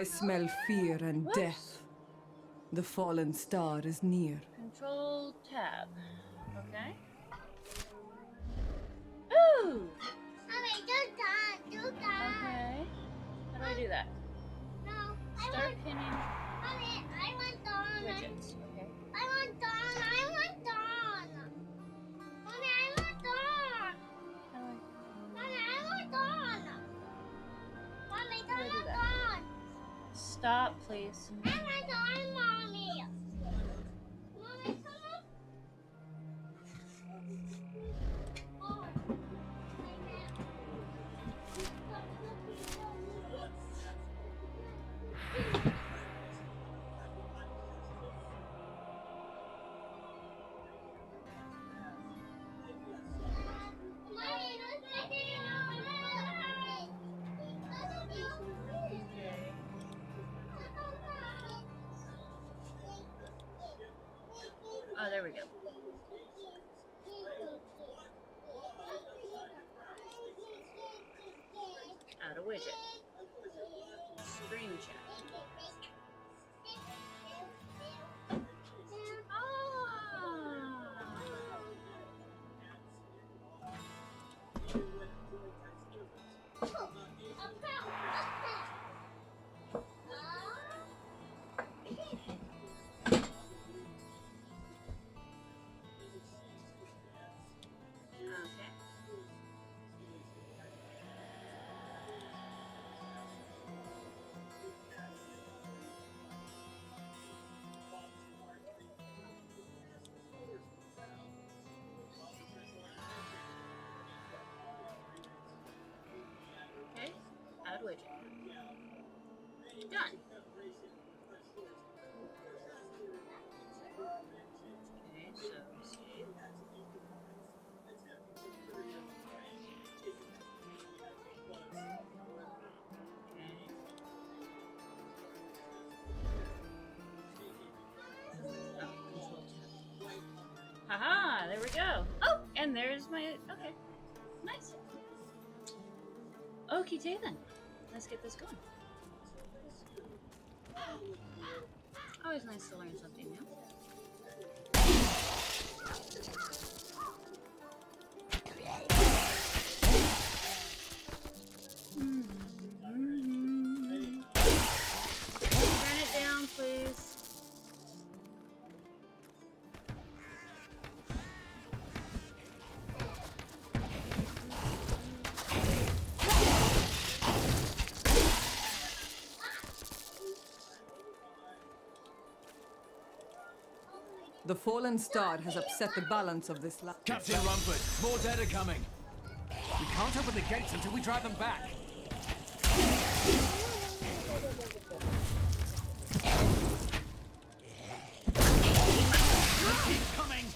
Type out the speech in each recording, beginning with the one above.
I smell fear and death. The fallen star is near. Control tab. Okay. Ooh! Mommy, do that. Okay. How do I do that? No, Start pinning Mommy, I want Dawn. widgets. Okay. I want Dawn. I want Dawn. Mommy, I want Dawn. How do I... Mommy, I want Dawn. Mommy, How do I do Dawn, that? Dawn. Stop, please. I want Dawn, Mommy. Mommy, come on. Oh, Oh, there we go. Add a widget. Screen chat. Okay, add widget. Done. Okay, so save. Haha, there we go. Oh, and there's my, okay, nice. Okay, then. Let's get this going. Always nice to learn something new. Turn it down, please. The fallen star has upset the balance of this land. Captain Rumford, more dead are coming. We can't open the gates until we drive them back. Keep coming!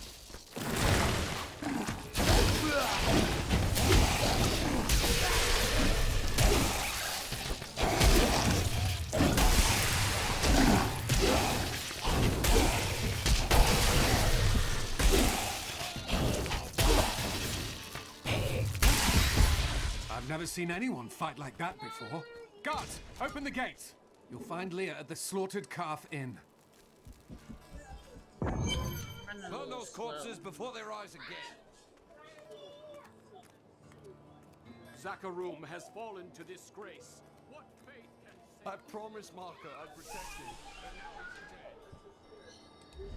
I've never seen anyone fight like that before. Guards, open the gates. You'll find Leah at the Slaughtered Calf Inn. Burn those corpses before they rise again. Zakharum has fallen to disgrace. What fate can save? I promised Marka I'd protect him, and now he's dead.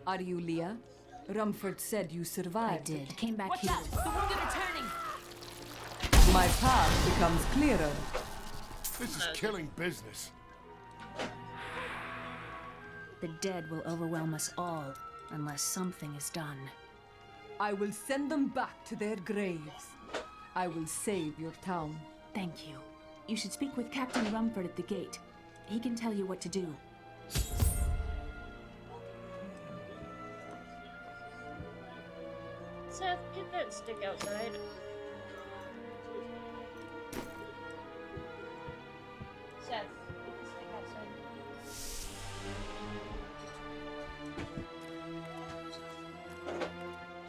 Are you Leah? Rumford said you I survived. did. Came back Watch here. out! The wounded are turning! My path becomes clearer. This is killing business. The dead will overwhelm us all unless something is done. I will send them back to their graves. I will save your town. Thank you. You should speak with Captain Rumford at the gate. He can tell you what to do. Seth, get that stick outside. Seth, get the stick outside.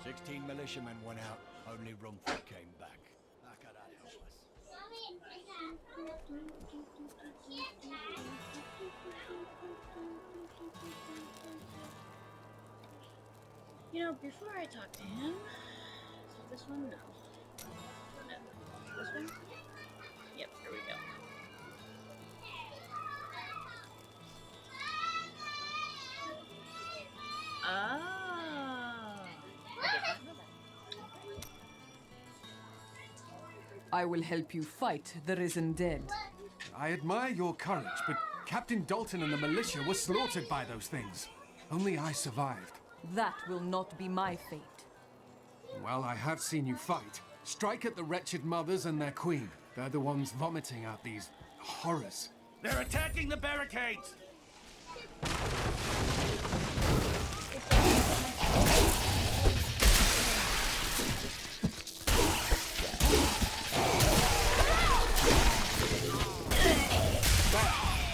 16 fishermen went out, only Rumford came back. How could that help us? You know, before I talk to him, is it this one? No. No. This one? Yep, here we go. Ah. I will help you fight the risen dead. I admire your courage, but Captain Dalton and the militia were slaughtered by those things. Only I survived. That will not be my fate. Well, I have seen you fight. Strike at the wretched mothers and their queen. They're the ones vomiting out these horrors. They're attacking the barricades!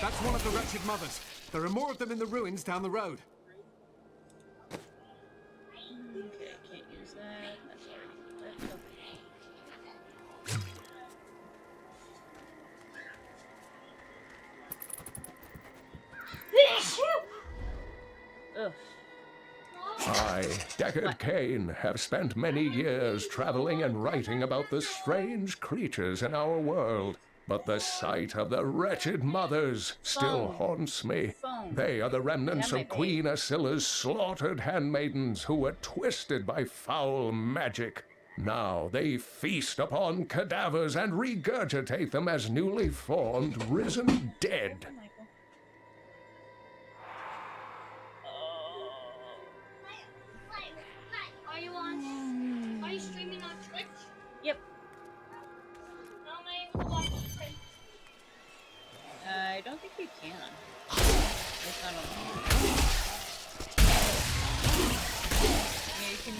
That's one of the wretched mothers. There are more of them in the ruins down the road. Okay, can't use that. That's already equipped. Okay. Ugh. I, Deckard Cain, have spent many years traveling and writing about the strange creatures in our world. But the sight of the wretched mothers still haunts me. They are the remnants of Queen Asilla's slaughtered handmaidens who were twisted by foul magic. Now they feast upon cadavers and regurgitate them as newly formed, risen dead. Are you streaming on Twitch? Yep. How am I able to watch the stream? I don't think you can. It's not on. Yeah, you can.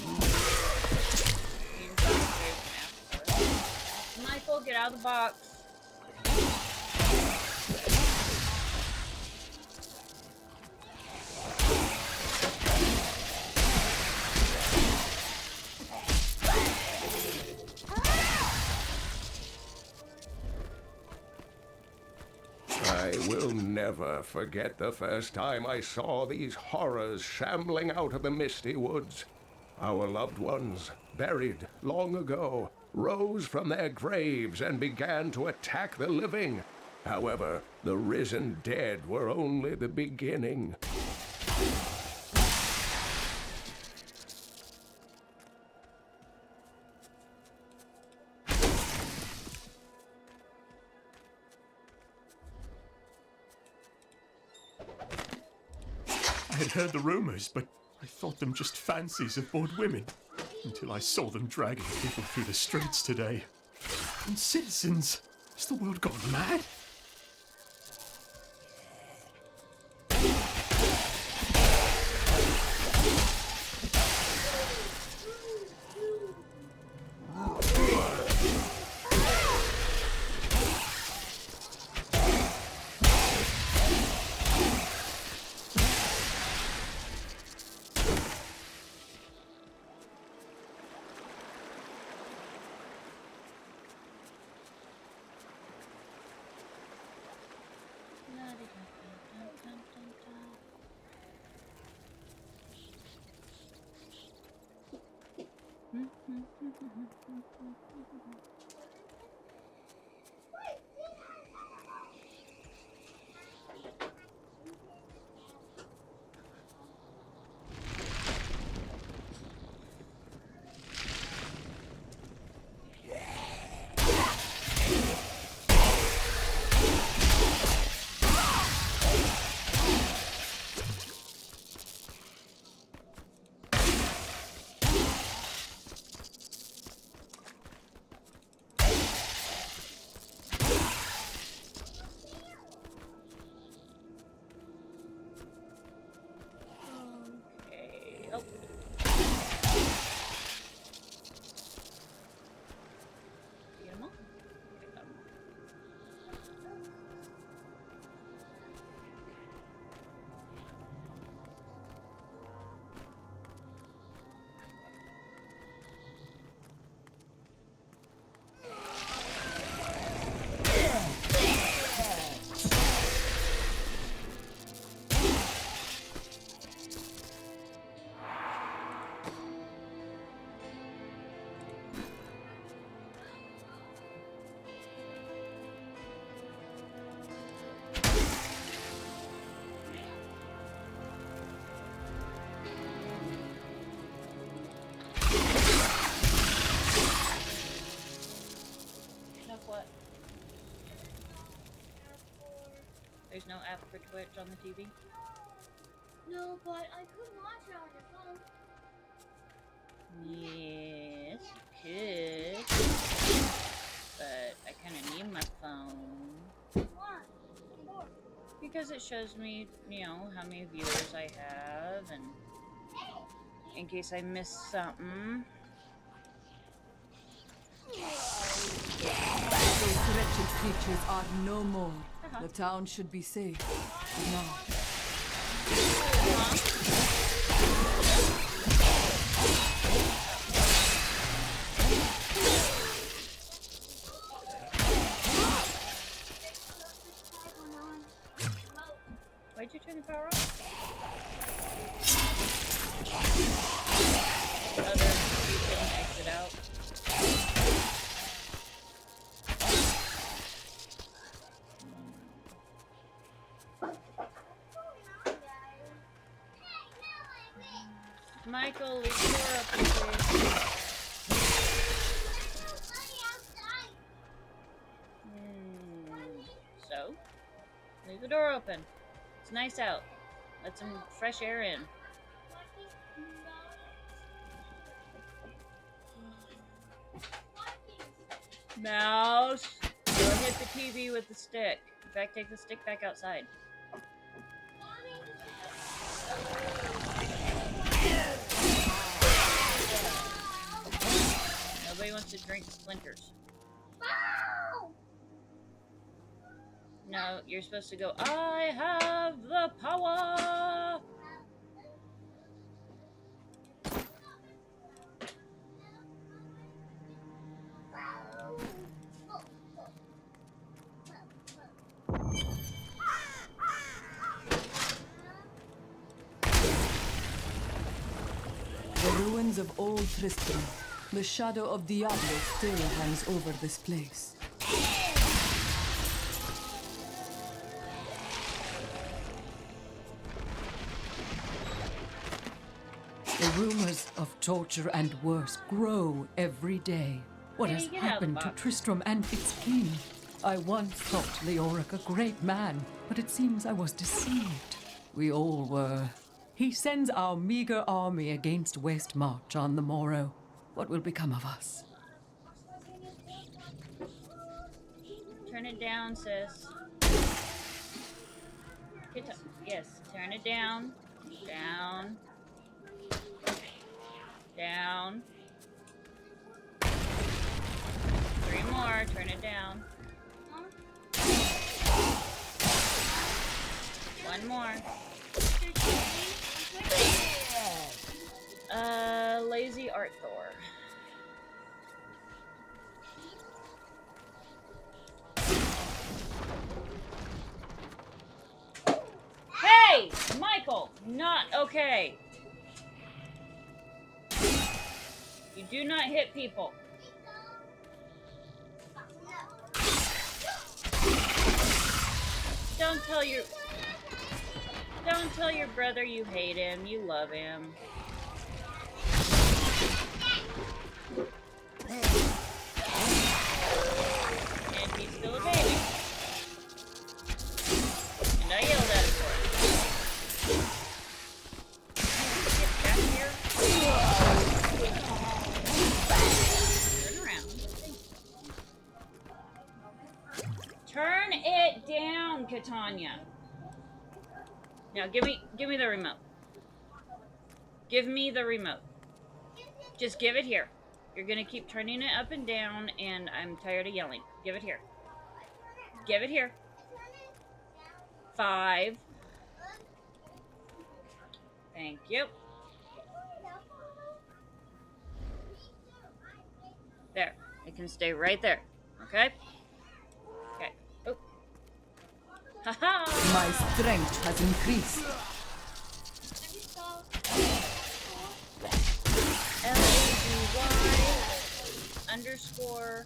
Michael, get out of the box. I will never forget the first time I saw these horrors shambling out of the misty woods. Our loved ones, buried long ago, rose from their graves and began to attack the living. However, the risen dead were only the beginning. I had heard the rumors, but I thought them just fancies of bored women, until I saw them dragging people through the streets today. And citizens! Has the world gone mad? of what? There's no app for Twitch on the TV? No, but I could watch it on your phone. Yes, you could. But I kind of need my phone. Why? Because it shows me, you know, how many viewers I have, and in case I miss something. Those wretched creatures are no more. The town should be safe. But now, Why'd you turn the power off? Other you can exit out. Michael, leave the door open, please. So, leave the door open. It's nice out. Let some fresh air in. Mouse, don't hit the TV with the stick. In fact, take the stick back outside. Nobody wants to drink splinters. No, you're supposed to go, I have the power! the ruins of old Tristram. The shadow of Diablo still hangs over this place. The rumors of torture and worse grow every day. What Hey, has get out of the happened to box. Tristram and its king? I once thought Leoric a great man, but it seems I was deceived. We all were. He sends our meager army against Westmarch on the morrow. What will become of us? Turn it down, sis. Yes, turn it down. Down. Down. 3 more, turn it down. 1 more. Lazy Art-Thor. Hey! Michael! Not okay! You do not hit people. Don't tell your brother you hate him. You love him. And he's still a baby. And I yelled at him for it. Get back here. Turn around. Turn it down, Catania. Now give me the remote. Give me the remote. Just give it here. You're gonna keep turning it up and down, and I'm tired of yelling. Give it here. Give it here. 5. Thank you. There. It can stay right there. Okay? Okay. Oh. Haha! My strength has increased. LAZY_ARTTHOR.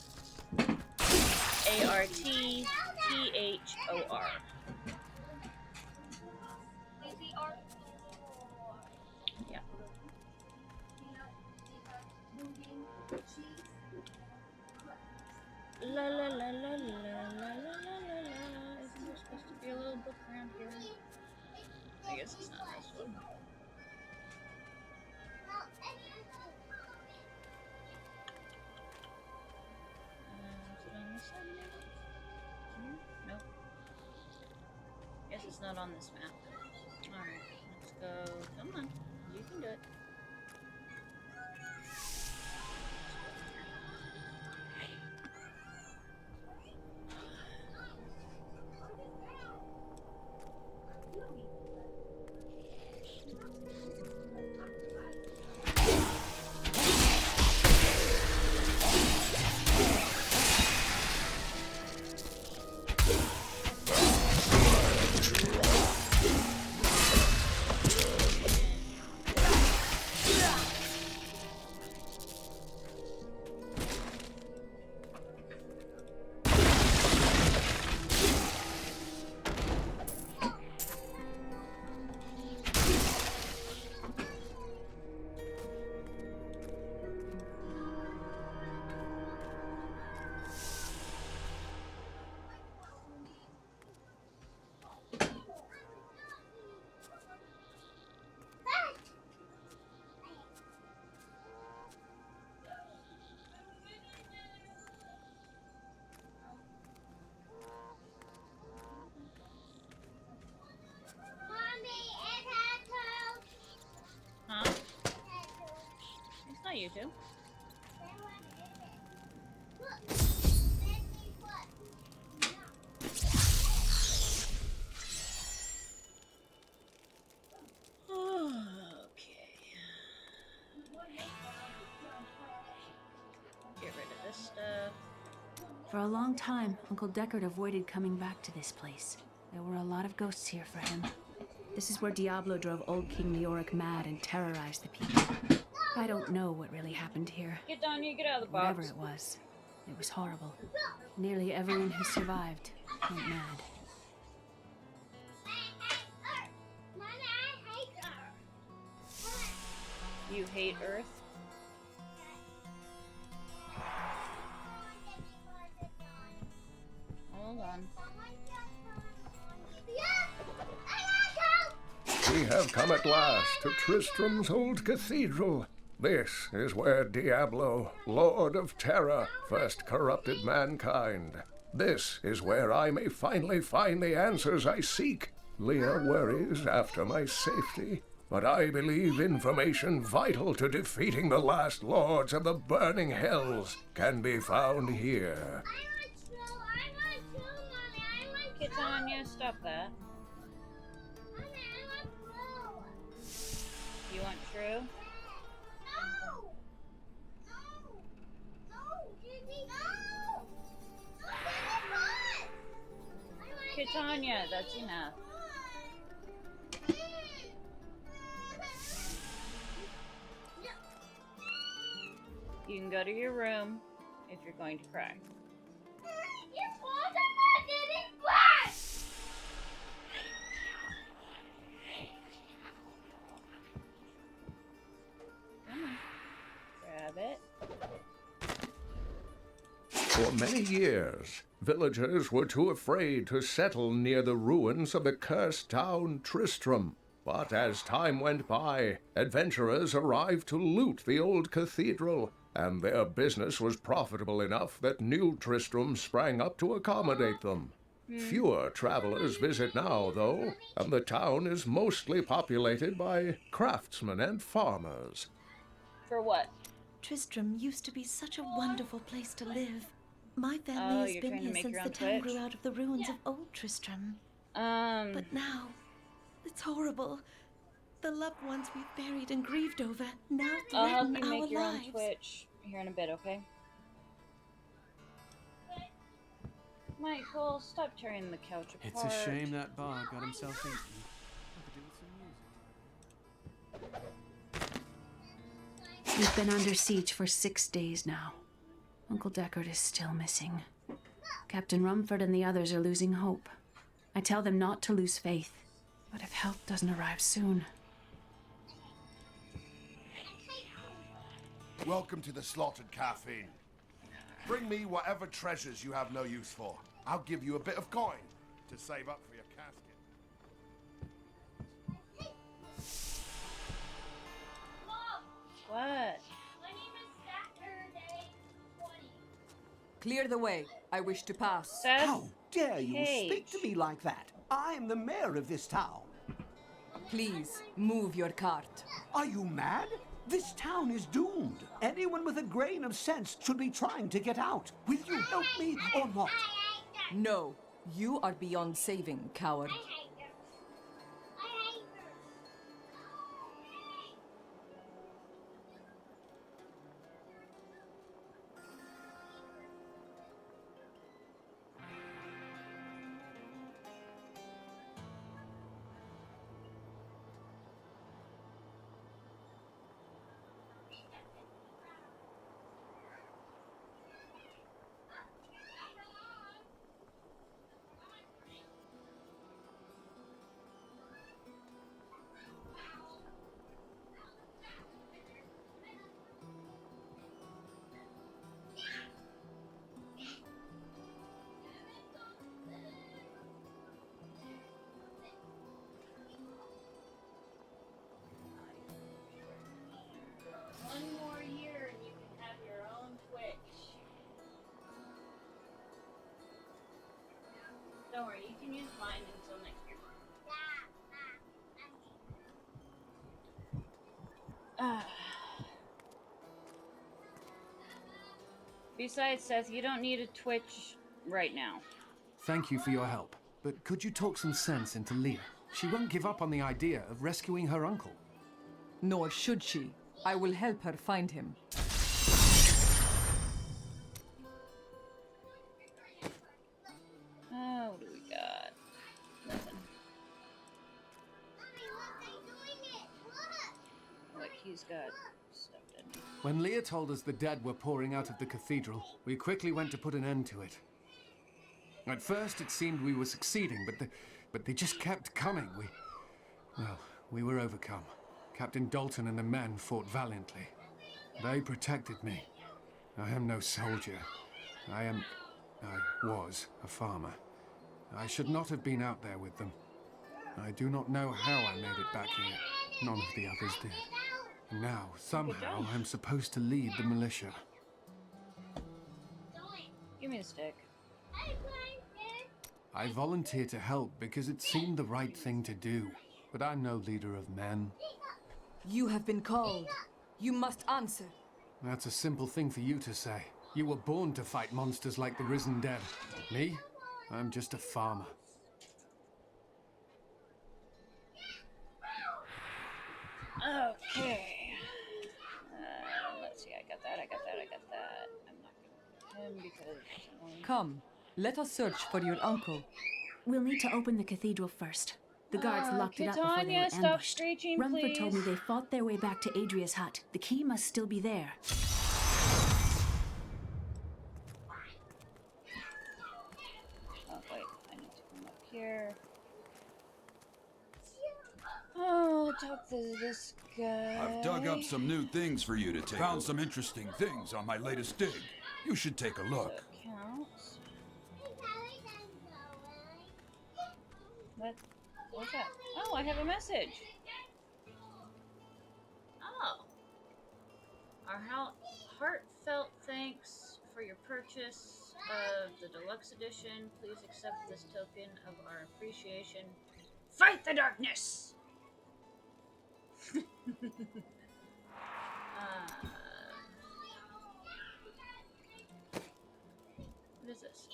Yeah. La la la la la la la la la la. Isn't there supposed to be a little book around here? I guess it's not this one. Is it on this side maybe? Here? Nope. Guess it's not on this map. Alright, let's go. Come on. You can do it. Huh? It's not you two. Okay. Get rid of this stuff. For a long time, Uncle Deckard avoided coming back to this place. There were a lot of ghosts here for him. This is where Diablo drove old King Leoric mad and terrorized the people. I don't know what really happened here. Get down, you get out of the box. Whatever it was horrible. Nearly everyone who survived went mad. You hate Earth? Hold on. We have come at last to Tristram's old cathedral. This is where Diablo, Lord of Terror, first corrupted mankind. This is where I may finally find the answers I seek. Leah worries after my safety, but I believe information vital to defeating the last lords of the burning hells can be found here. Tanya, stop that. You want true? No! No! No! Give me no! Tanya, that's enough. You can go to your room if you're going to cry. Come on. Grab it. For many years, villagers were too afraid to settle near the ruins of the cursed town Tristram. But as time went by, adventurers arrived to loot the old cathedral, and their business was profitable enough that new Tristram sprang up to accommodate them. Fewer travelers visit now, though, and the town is mostly populated by craftsmen and farmers. For what? Tristram used to be such a wonderful place to live. My family has been here since the town grew out of the ruins of old Tristram. But now, it's horrible. The loved ones we've buried and grieved over now threaten I'll help you our make your own lives. Twitch here in a bit, okay? Michael, stop tearing the couch apart. It's a shame that Bob got himself eaten. I could do with some music. We've been under siege for 6 days now. Uncle Deckard is still missing. Captain Rumford and the others are losing hope. I tell them not to lose faith, but if help doesn't arrive soon... Welcome to the Slaughtered Calf Inn. Bring me whatever treasures you have no use for. I'll give you a bit of coin to save up for your casket. Mom, What? my name is Saturday 20. Clear the way. I wish to pass. That's How dare you speak to Paige. me like that? I am the mayor of this town. Please, move your cart. Are you mad? This town is doomed. Anyone with a grain of sense should be trying to get out. Will you help me or not? No, you are beyond saving, coward. I hate them. I hate them. One more year and you can have your own Twitch. Don't worry, you can use mine until next year. Besides, Seth, you don't need a Twitch right now. Thank you for your help. But could you talk some sense into Leah? She won't give up on the idea of rescuing her uncle. Nor should she. I will help her find him. Oh, what do we got? Nothing. What he's got stuff, doesn't he? When Leah told us the dead were pouring out of the cathedral, we quickly went to put an end to it. At first, it seemed we were succeeding, but they just kept coming. We were overcome. Captain Dalton and the men fought valiantly. They protected me. I am no soldier. I was a farmer. I should not have been out there with them. I do not know how I made it back here. None of the others did. And now, somehow, I'm supposed to lead the militia. Give me the stick. I volunteered to help because it seemed the right thing to do. But I'm no leader of men. You have been called. You must answer. That's a simple thing for you to say. You were born to fight monsters like the risen dead. Me? I'm just a farmer. Okay. Let's see, I got that. I'm not gonna him because... Come, let us search for your uncle. We'll need to open the cathedral first. The guards locked it up before they were Titania, stop ambushed. screeching, Rumford told me please. they fought their way back to Adria's hut. The key must still be there. Oh, wait, I need to come up here. Oh, talk to this guy. I've dug up some new things for you to take. Found some interesting things on my latest dig. You should take a look. Counts. What? What's that? Oh, I have a message. Oh. Our heartfelt thanks for your purchase of the deluxe edition. Please accept this token of our appreciation. Fight the darkness! What is this?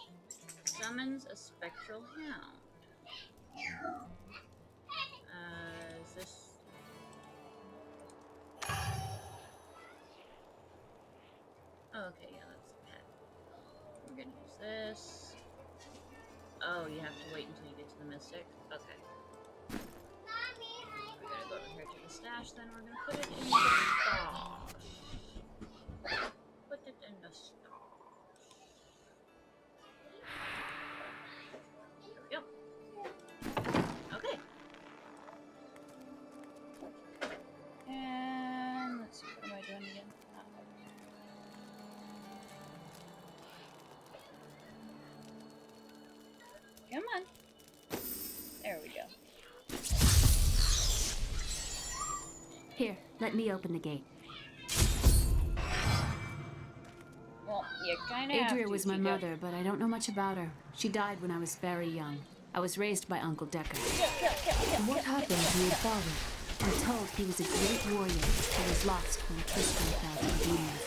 Summons a spectral hound. Is this... Oh, okay, yeah, that's the pet. We're gonna use this. Oh, you have to wait until you get to the mystic? Okay. We're gonna go over here to the stash, then we're gonna put it in the stash. Put it in the stash. There we go. Okay. And let's see, what am I doing again? Come on. There we go. Here, let me open the gate. Well, you kind of have to. Adria was my mother, but I don't know much about her. She died when I was very young. I was raised by Uncle Deckard. And what happened to your father? I'm told he was a great warrior who was lost when Tristram fell to the demons.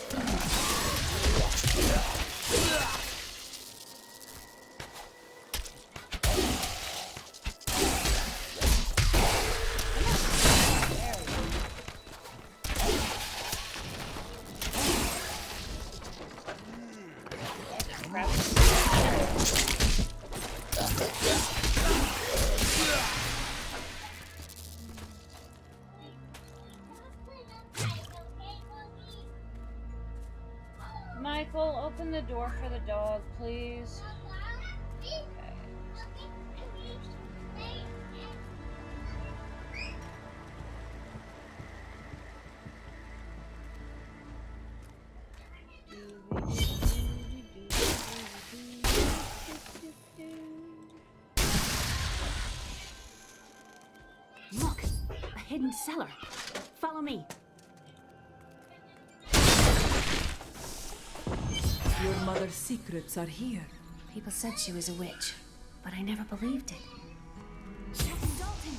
Michael, open the door for the dog, please. Okay. Look! A hidden cellar. Follow me. Your mother's secrets are here. People said she was a witch, but I never believed it. Captain Dalton!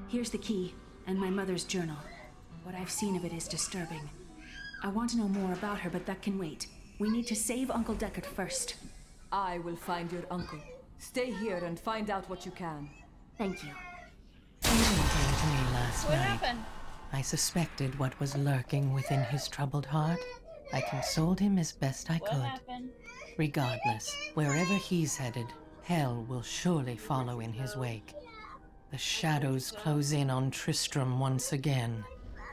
Here's the key, and my mother's journal. What I've seen of it is disturbing. I want to know more about her, but that can wait. We need to save Uncle Deckard first. I will find your uncle. Stay here and find out what you can. Thank you. He came to me last What night. happened? I suspected what was lurking within his troubled heart. I consoled him as best I What could. happened? Regardless, wherever he's headed, hell will surely follow in his wake. The shadows close in on Tristram once again.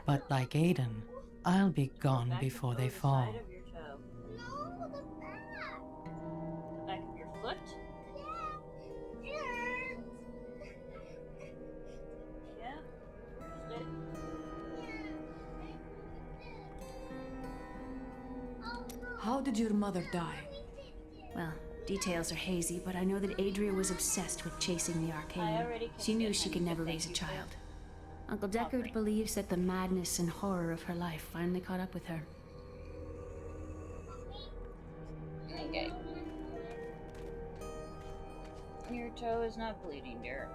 But like Aiden, I'll be gone before they fall. Side of your toe. Back of your foot? Yeah. Sit. How did your mother die? Well, details are hazy, but I know that Adria was obsessed with chasing the arcane. She knew she could never raise a child. Uncle Deckard believes that the madness and horror of her life finally caught up with her. Okay. Your toe is not bleeding, dear.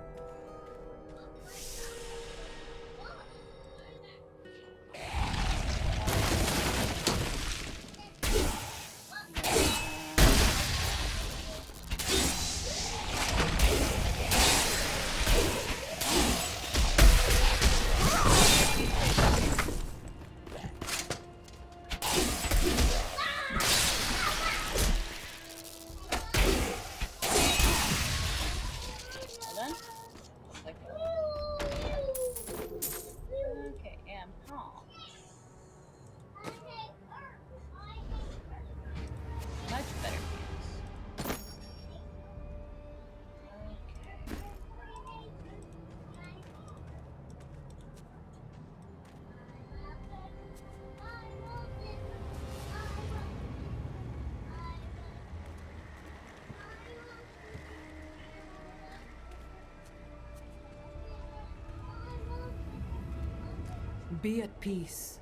Be at peace.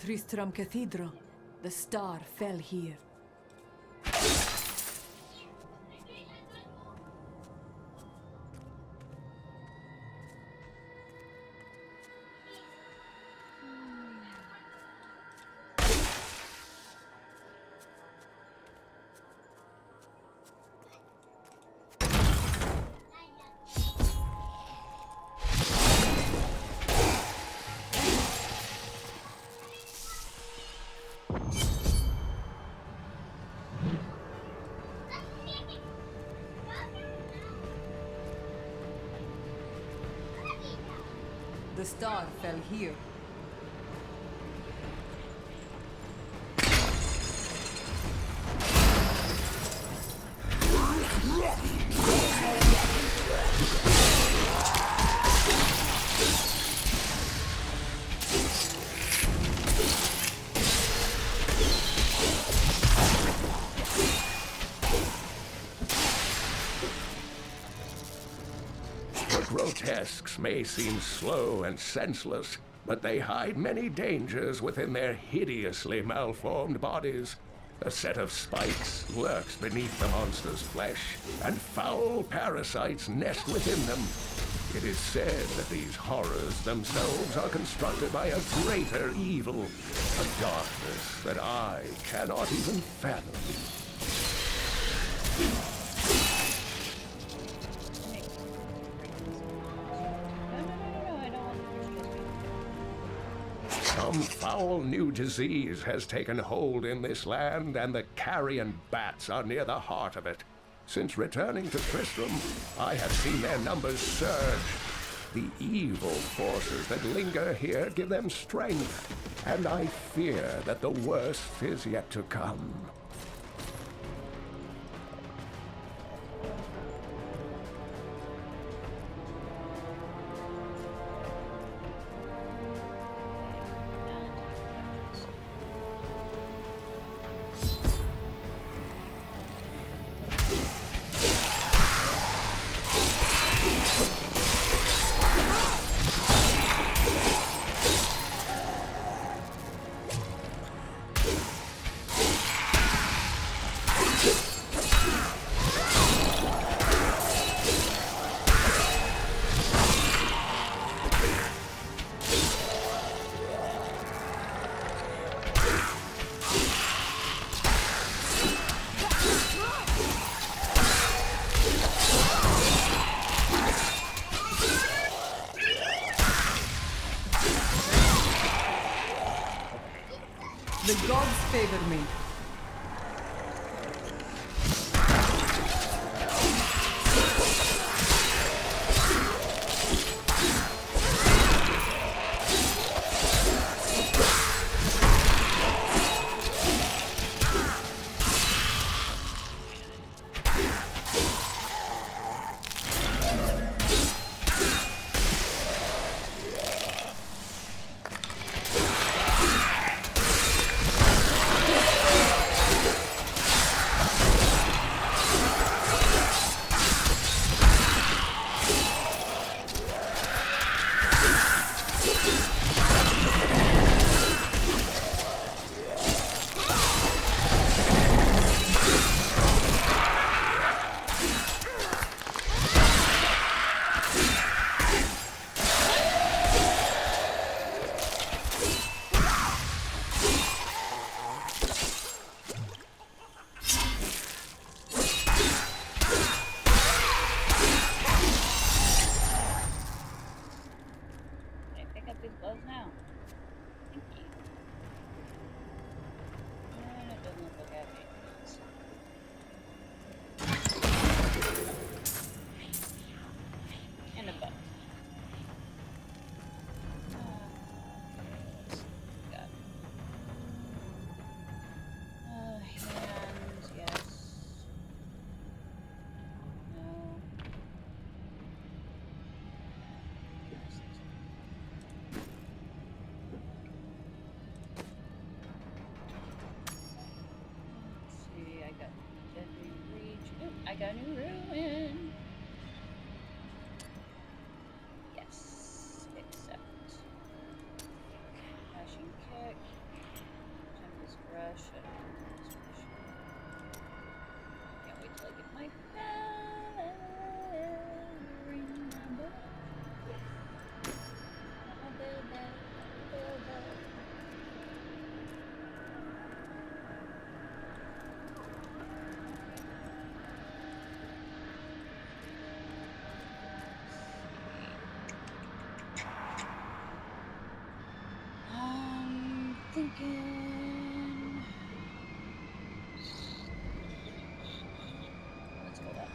Tristram Cathedral. The star fell here. The star fell here. Grotesques may seem slow and senseless, but they hide many dangers within their hideously malformed bodies. A set of spikes lurks beneath the monster's flesh, and foul parasites nest within them. It is said that these horrors themselves are constructed by a greater evil, a darkness that I cannot even fathom. Some foul new disease has taken hold in this land, and the carrion bats are near the heart of it. Since returning to Tristram, I have seen their numbers surge. The evil forces that linger here give them strength, and I fear that the worst is yet to come. The gods favor me. thinking. Let's go up.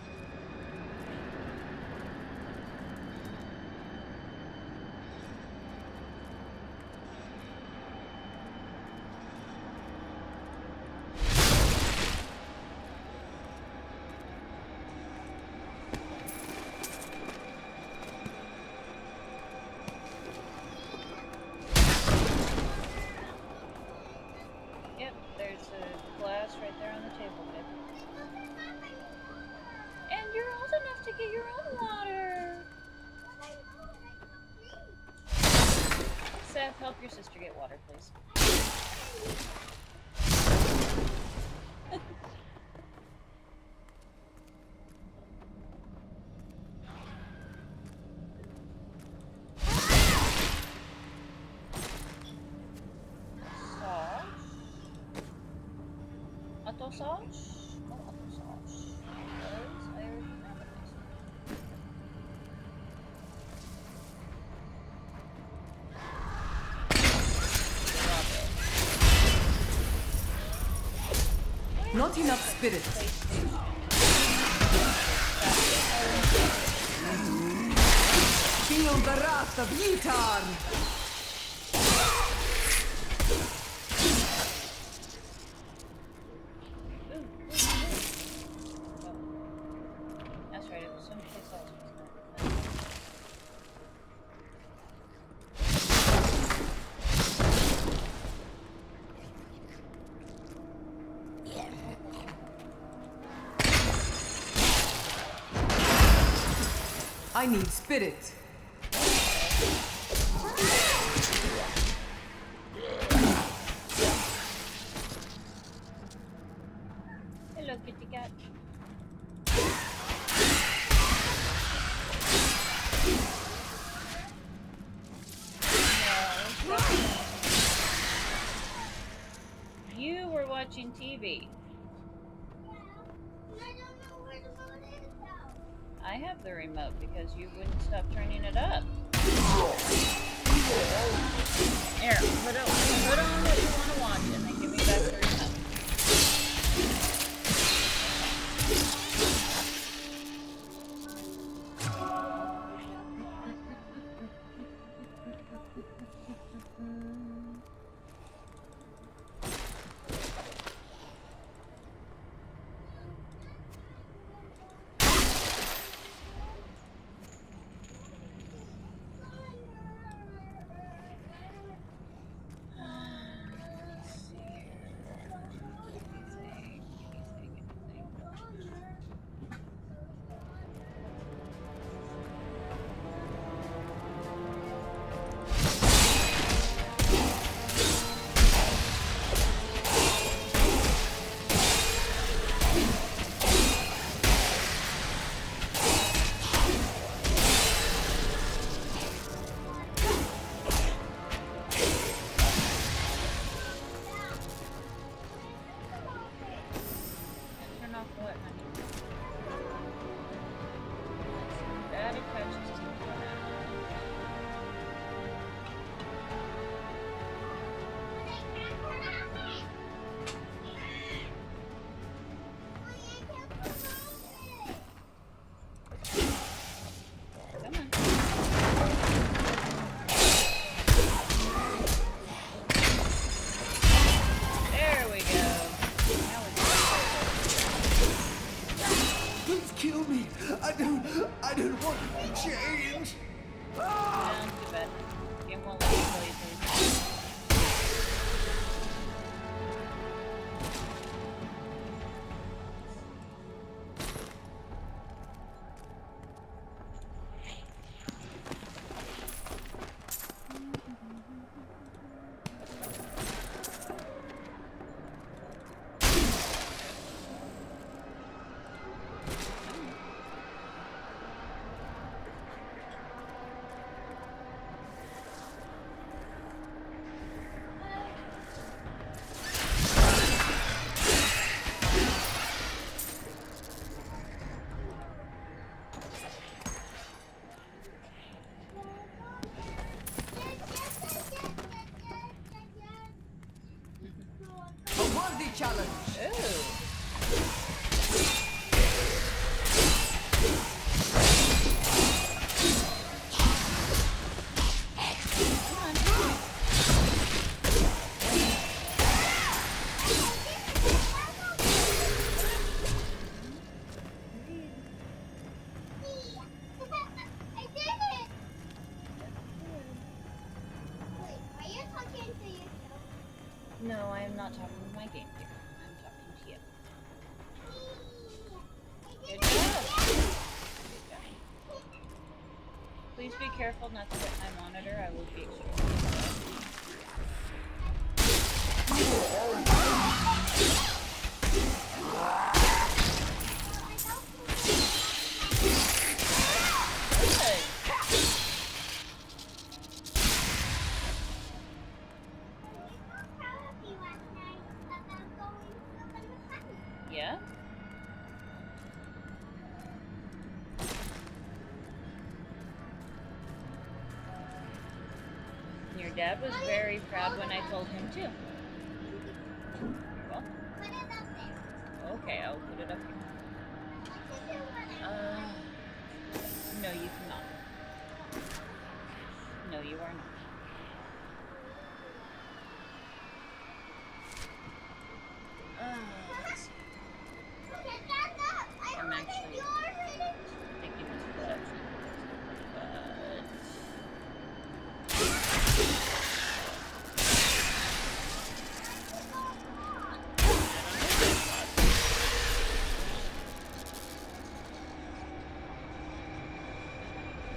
Yep, there's a glass right there on the table, babe. And you're old enough to get your own water. Seth, help your sister get water, please. Sauce? Sauce? No sauce. Because I already have a nice one. Not enough spirit. Feel the wrath of Yitar. That's right, it was someplace else. I need spirit. Hello, kitty cat. You were watching TV. I have the remote because you wouldn't stop turning it up. Here, put on what you want to watch and then give me back the remote. I don't want to change. Sounds too bad. Game won't let me kill you, please. Worthy challenge. I did it! Wait, are you talking to yourself? No, I am not talking to my game dear. I'm talking to you. Good job. Good job. Please be careful not to hit my monitor. I will be extremely sorry. Yeah? Your dad was very proud when I told him too. You're welcome. Okay, I'll put it up here. No, you cannot. No, you are not. Let's see. I'm actually thinking this is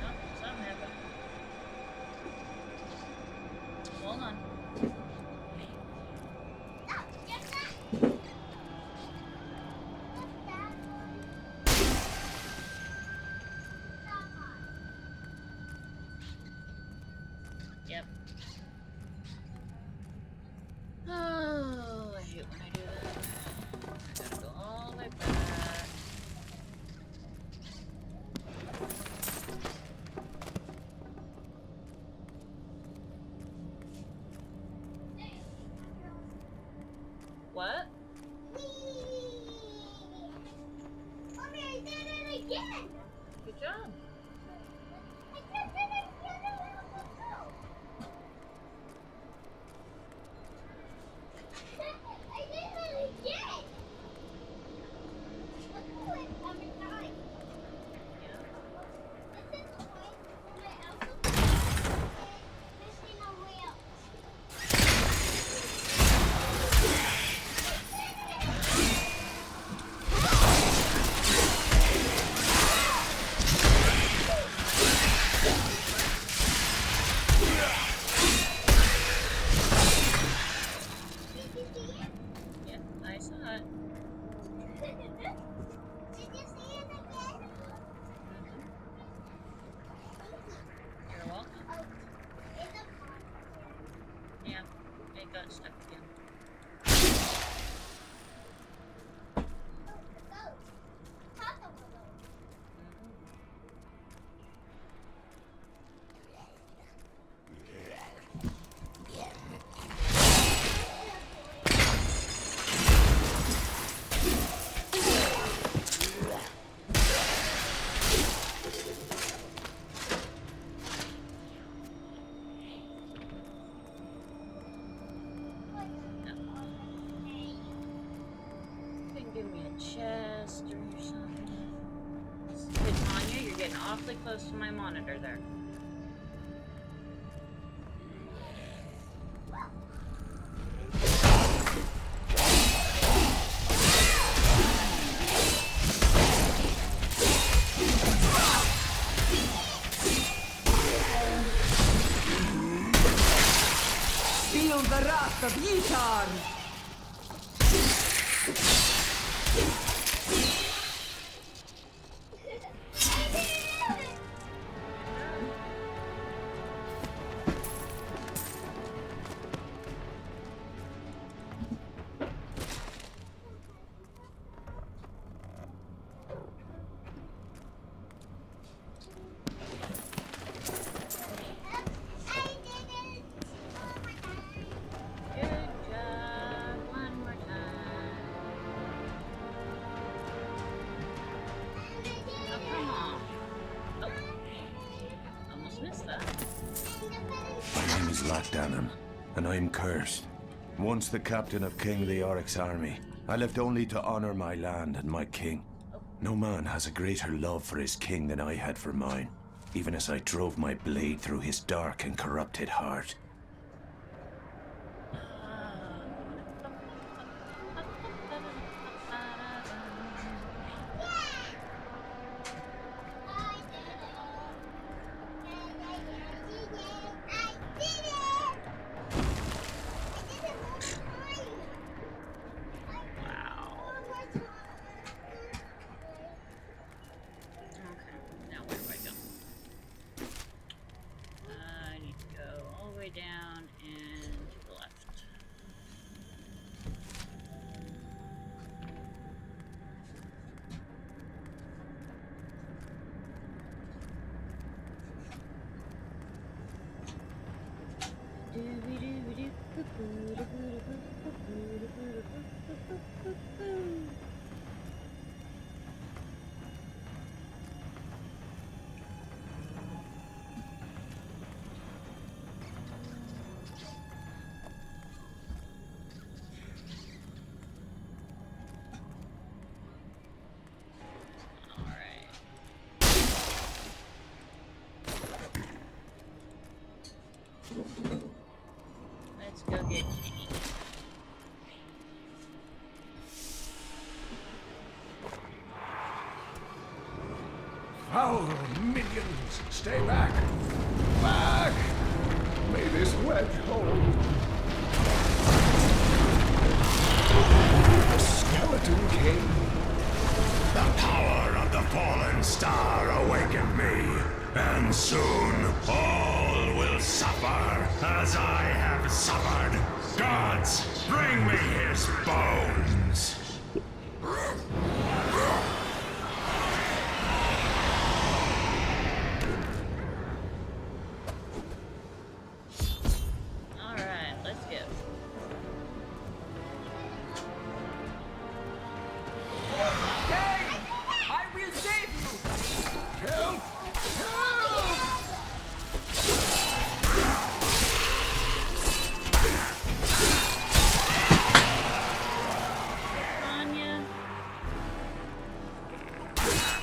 actually something happened. Hold on. Yep. Oh, I hate when I do that. I gotta go all the way back. What? Mommy, I did it again! Good job. I just did it again! I did it again! Let's do it every time. This is the point where I also missing a wheel. Yeah, I saw it. Did you see it again? You're welcome. Oh, it's a Yeah, it got stuck again. Give me a chest or something. Good, Tanya, you're getting awfully close to my monitor there. Feel the wrath of Yitar! Good job. Danon, and I'm cursed. Once the captain of King Leoric's army, I left only to honor my land and my king. No man has a greater love for his king than I had for mine, even as I drove my blade through his dark and corrupted heart. Down and to the left. Let's go get Ginny. Foul minions, stay back! Back! May this wedge hold. The Skeleton King. The power of the fallen star awakened me, and soon all will suffer as I have suffered. Gods, bring me his bones! Alright, let's go. I will save you! Help! Anya?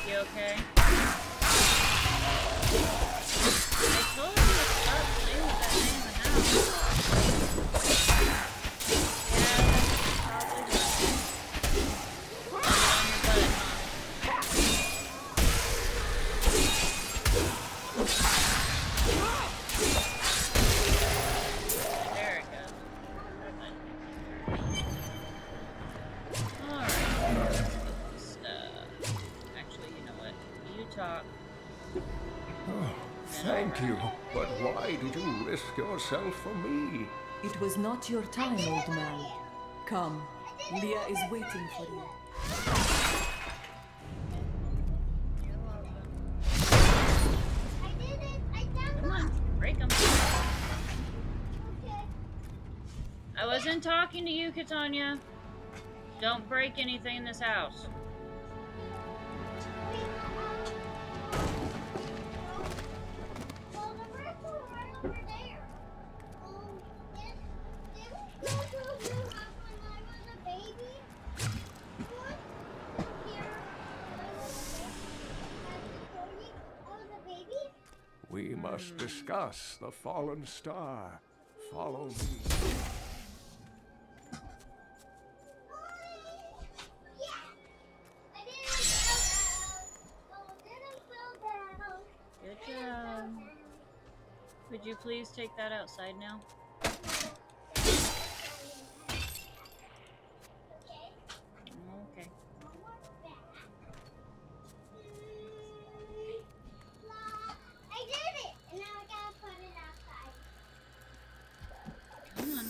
You okay? I told you to stop playing with that thing in the house. Yeah, that's probably not. On your butt, there it goes. Alright. Actually, you know what? You talk. Oh, thank you. But why did you risk yourself for me? It was not your time, old man. Come, Leah is waiting for you. Come on, break them. I wasn't talking to you, Catania. Don't break anything in this house. We must discuss the fallen star. Follow me. Good job. Would you please take that outside now? Okay. I did it! And now I gotta put it outside. Come on.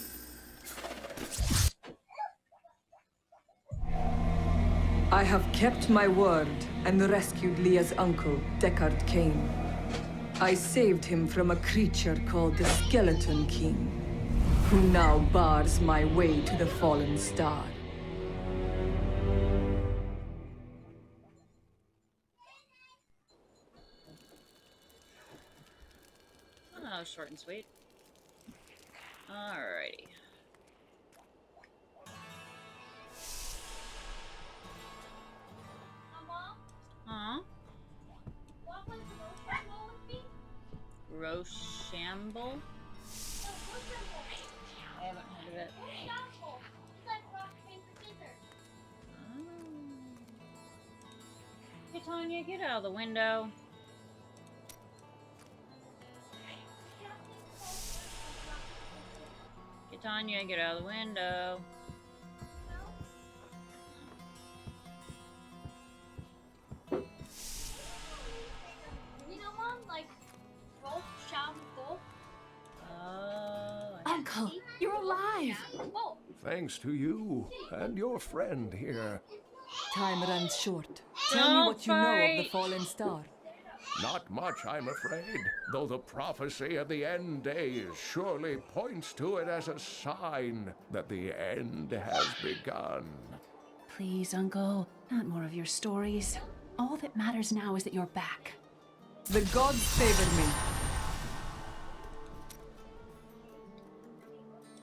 I have kept my word and rescued Leah's uncle, Deckard Cain. I saved him from a creature called the Skeleton King, who now bars my way to the fallen star. Oh, short and sweet. Alrighty. Huh? Rochambeau? I haven't heard of it. Hey, Tanya, get out of the window. Get Tanya, get out of the window. You know, Mom, like, Rochambeau. Uncle, you're alive! Thanks to you and your friend here. Time runs short. Tell me what you know of the fallen star. Not much, I'm afraid, though the prophecy of the end days surely points to it as a sign that the end has begun. Please, Uncle, not more of your stories. All that matters now is that you're back. The gods favor me.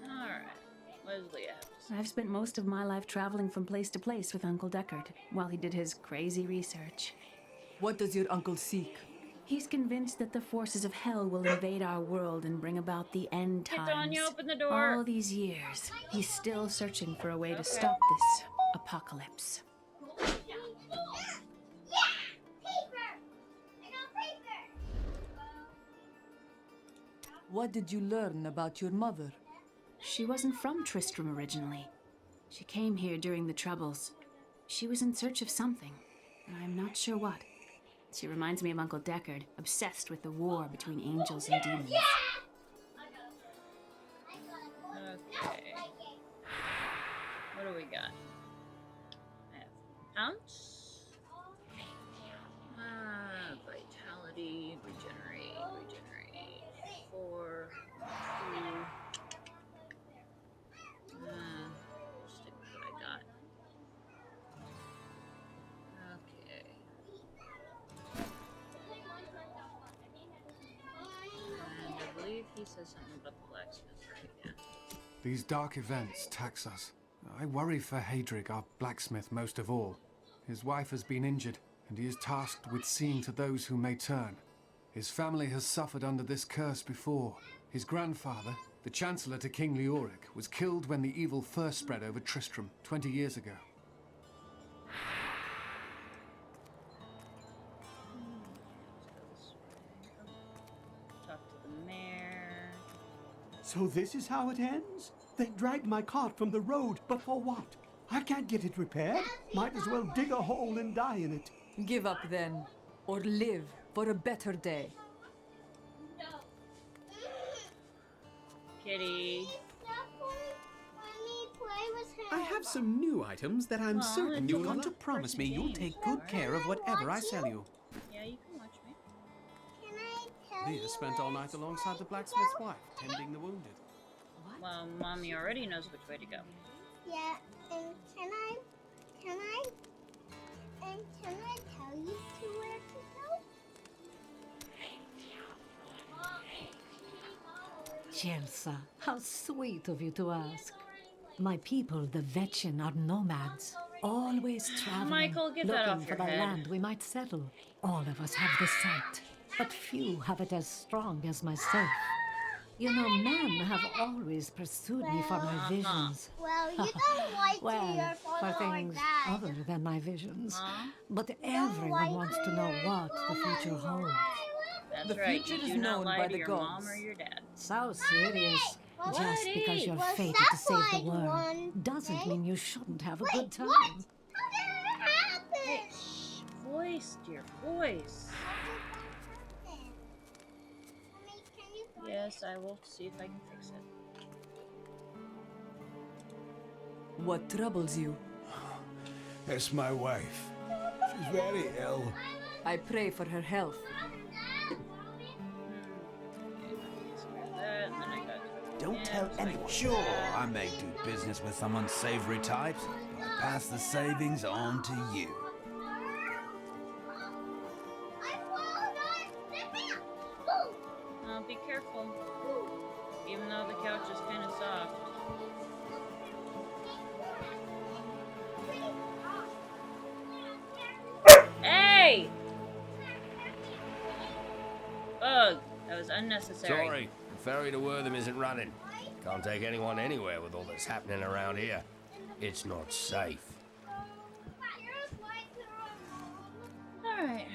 Alright. What does Leah have to say? I've spent most of my life traveling from place to place with Uncle Deckard while he did his crazy research. What does your uncle seek? He's convinced that the forces of hell will invade our world and bring about the end times. Tanya, open the door. All these years, he's still searching for a way to stop this apocalypse. What did you learn about your mother? She wasn't from Tristram originally. She came here during the Troubles. She was in search of something, and I'm not sure what. She reminds me of Uncle Deckard, obsessed with the war between angels and demons. Okay. What do we got? I have Pounce. Vitality, regenerate. 4, 2. Stick with what I got. Okay. And I believe he says something about the blacksmith, right? Yeah. These dark events tax us. I worry for Hadrig, our blacksmith, most of all. His wife has been injured, and he is tasked with seeing to those who may turn. His family has suffered under this curse before. His grandfather, the Chancellor to King Leoric, was killed when the evil first spread over Tristram 20 years ago. Talk to the mayor. So this is how it ends? They dragged my cart from the road, but for what? I can't get it repaired. Might as well dig a hole and die in it. Give up then, or live for a better day. Kitty. I have some new items that I'm certain You've got to promise me you'll take good care of whatever I sell you. Yeah, you can watch me. Leah spent all night alongside the blacksmith's wife, tending the wounded. Well, Mommy already knows which way to go. Yeah, and can I tell you to where to go? Chelsea, how sweet of you to ask. My people, the Vetchen, are nomads, always traveling, Michael, get that looking off for your the head. land we might settle. All of us have the sight, but few have it as strong as myself. You know, men have always pursued me for my visions. Well, you don't like Well, to your for father like things that. other than my visions. But everyone wants to know what the future holds. That's The right. future You is do not known lie by to the your gods. mom or your dad. So serious. Just because you're Was fated that to save the like world one doesn't day? mean you shouldn't have a Wait, good time. what? How did it happen? Shh, voice, dear voice. Yes, I will see if I can fix it. What troubles you? It's my wife. She's very ill. I pray for her health. That, and then I got Don't tell anyone. Sure, I may do business with some unsavory types, but I pass the savings on to you. Be careful. Even though the couch is kind of Hey! Ugh, that was unnecessary. Sorry, the ferry to Wortham isn't running. Can't take anyone anywhere with all that's happening around here. It's not safe. Alright.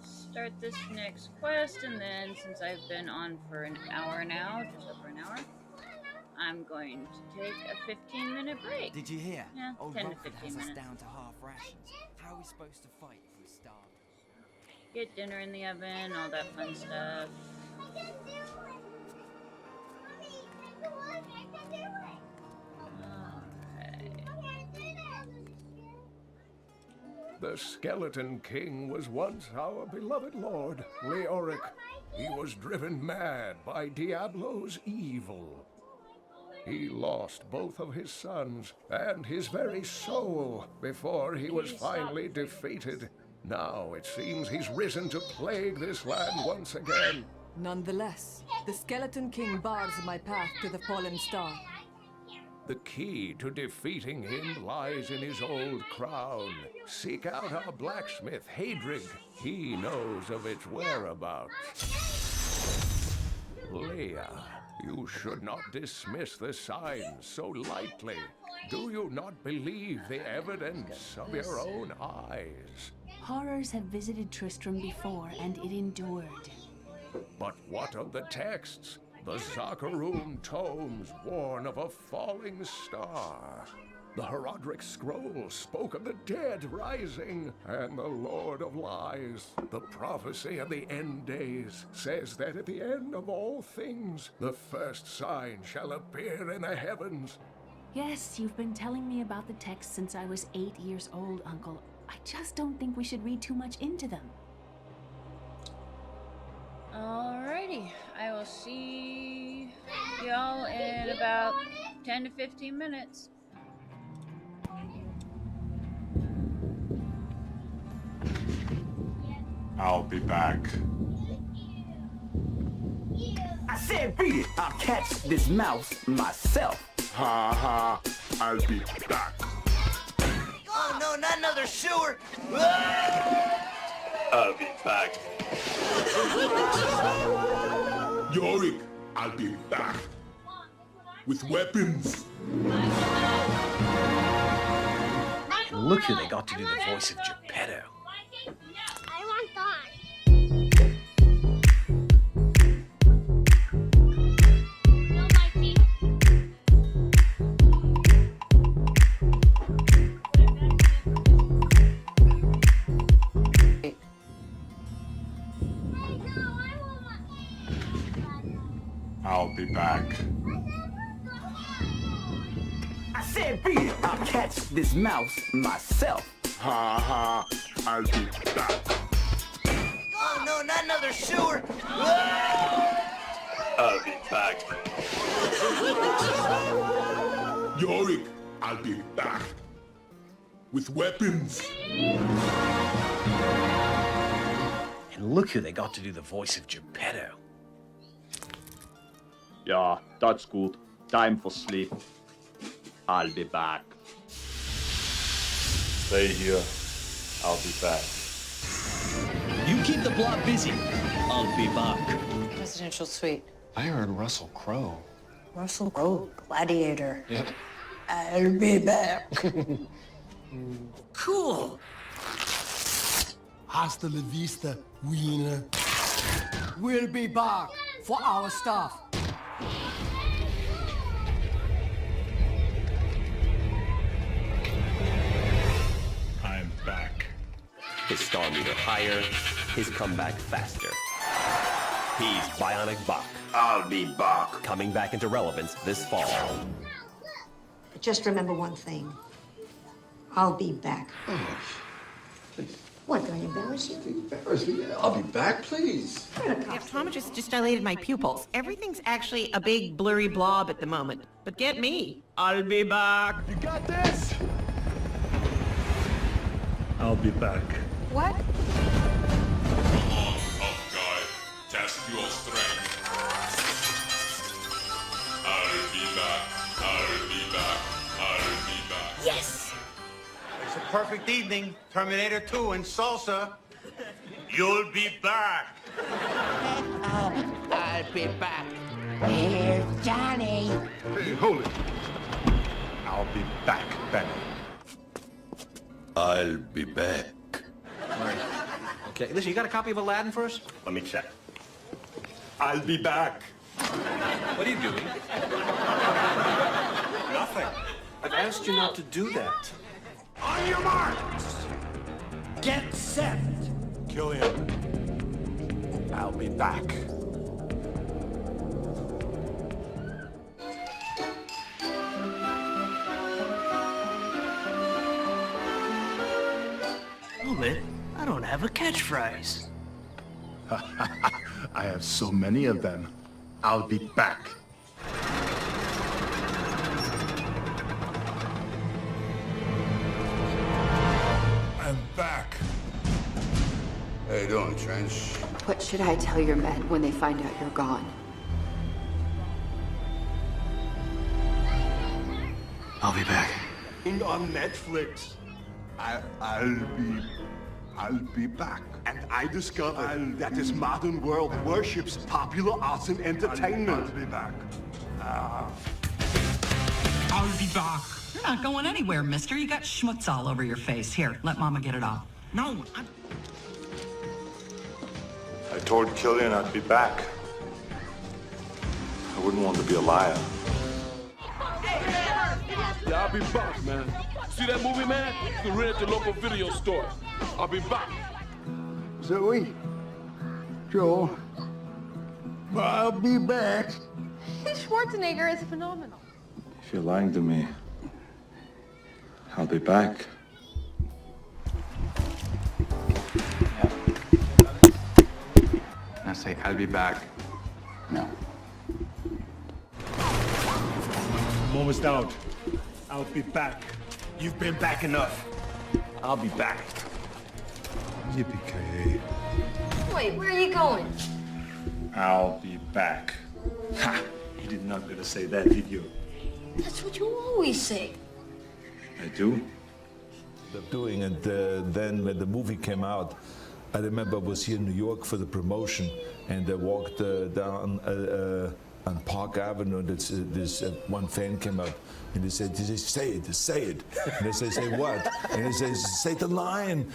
Start this next quest, and then since I've been on for an hour now, just over an hour, I'm going to take a 15-minute break. Did you hear? Yeah, Old 10 to Rockford 15 has minutes. us down to half rations. How are we supposed to fight if we starve? Get dinner in the oven, all that fun stuff. The Skeleton King was once our beloved lord, Leoric. He was driven mad by Diablo's evil. He lost both of his sons and his very soul before he was finally defeated. Now it seems he's risen to plague this land once again. Nonetheless, the Skeleton King bars my path to the fallen star. The key to defeating him lies in his old crown. Seek out our blacksmith, Hadrig. He knows of its whereabouts. Leia, you should not dismiss the signs so lightly. Do you not believe the evidence of your own eyes? Horrors have visited Tristram before, and it endured. But what of the texts? The Zakharum tomes warn of a falling star. The Herodric scroll spoke of the dead rising, and the Lord of Lies, the prophecy of the end days, says that at the end of all things, the first sign shall appear in the heavens. Yes, you've been telling me about the texts since I was 8 years old, Uncle. I just don't think we should read too much into them. Alrighty, I will see y'all in about 10 to 15 minutes. I'll be back. I said beat it! I'll catch this mouse myself. Ha ha, I'll be back. Oh no, not another sewer! I'll be back. Yorick, I'll be back. With weapons. Look who they got to do the voice of Geppetto. I want that. I'll be back. I said beat it! I'll catch this mouse myself. Ha ha, I'll be back. Oh no, not another sewer! I'll be back. Yorick, I'll be back. With weapons. And look who they got to do the voice of Geppetto. Yeah, that's good. Time for sleep. I'll be back. Stay here. I'll be back. You keep the plot busy. I'll be back. Presidential suite. I heard Russell Crowe. Russell Crowe, Gladiator. Yep. I'll be back. Cool. Hasta la vista, wiener. We'll be back for our stuff. I'm back. His star meter higher, his comeback faster. He's Bionic Bach. I'll be Bach. Coming back into relevance this fall. But just remember one thing. I'll be back. What, do I embarrass you? Embarrass me? I'll be back, please. The optometrist just dilated my pupils. Everything's actually a big blurry blob at the moment. But get me. I'll be back. You got this? I'll be back. What? Come on, tough guy. Test your strength. I'll be back. I'll be back. I'll be back. Yes! perfect evening. Terminator 2 and salsa. You'll be back. I'll be back. Here's Johnny. Hey, hold it. I'll be back, Benny. I'll be back. Right. Okay, listen, you got a copy of Aladdin for us? Let me check. I'll be back. What are you doing? Nothing. I've asked you not to do that. On your marks. Get set. Killian. I'll be back. Hold it. I don't have a catchphrase. I have so many of them. I'll be back. I'm back. How you doing, Trench? What should I tell your men when they find out you're gone? I'll be back. On Netflix. I'll be back. And I discovered that this modern world worships popular arts and entertainment. I'll be back. I'll be back. You're not going anywhere, mister. You got schmutz all over your face. Here, let Mama get it off. No, I told Killian I'd be back. I wouldn't want to be a liar. Yeah, I'll be back, man. See that movie, man? You can rent it at the local video store. I'll be back. Zoe, Joel, I'll be back. Schwarzenegger is phenomenal. If you're lying to me, I'll be back. Now say, I'll be back. No. I'm almost out. I'll be back. You've been back enough. I'll be back. Yippee-ki-yay. Wait, where are you going? I'll be back. Ha! You did not gonna say that, did you? That's what you always say. I do? Doing it. Then when the movie came out, I remember I was here in New York for the promotion, and I walked down on Park Avenue, and this one fan came up, and he said, say it. And I said, say what? And he says, say the line,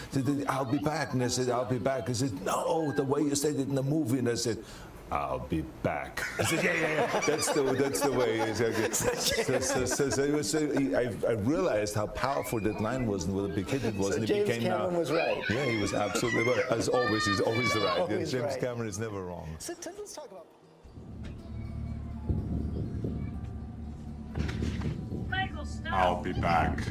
I'll be back. And I said, I'll be back. He said, no, the way you said it in the movie. And I said, I'll be back. I said, yeah. That's the way. I realized how powerful that line was and what a big hit it was. So and it James became Cameron was right. Yeah, he was absolutely right. As always, he's always right. Always James right. Cameron is never wrong. So let's talk about. Michael, stop. I'll be back.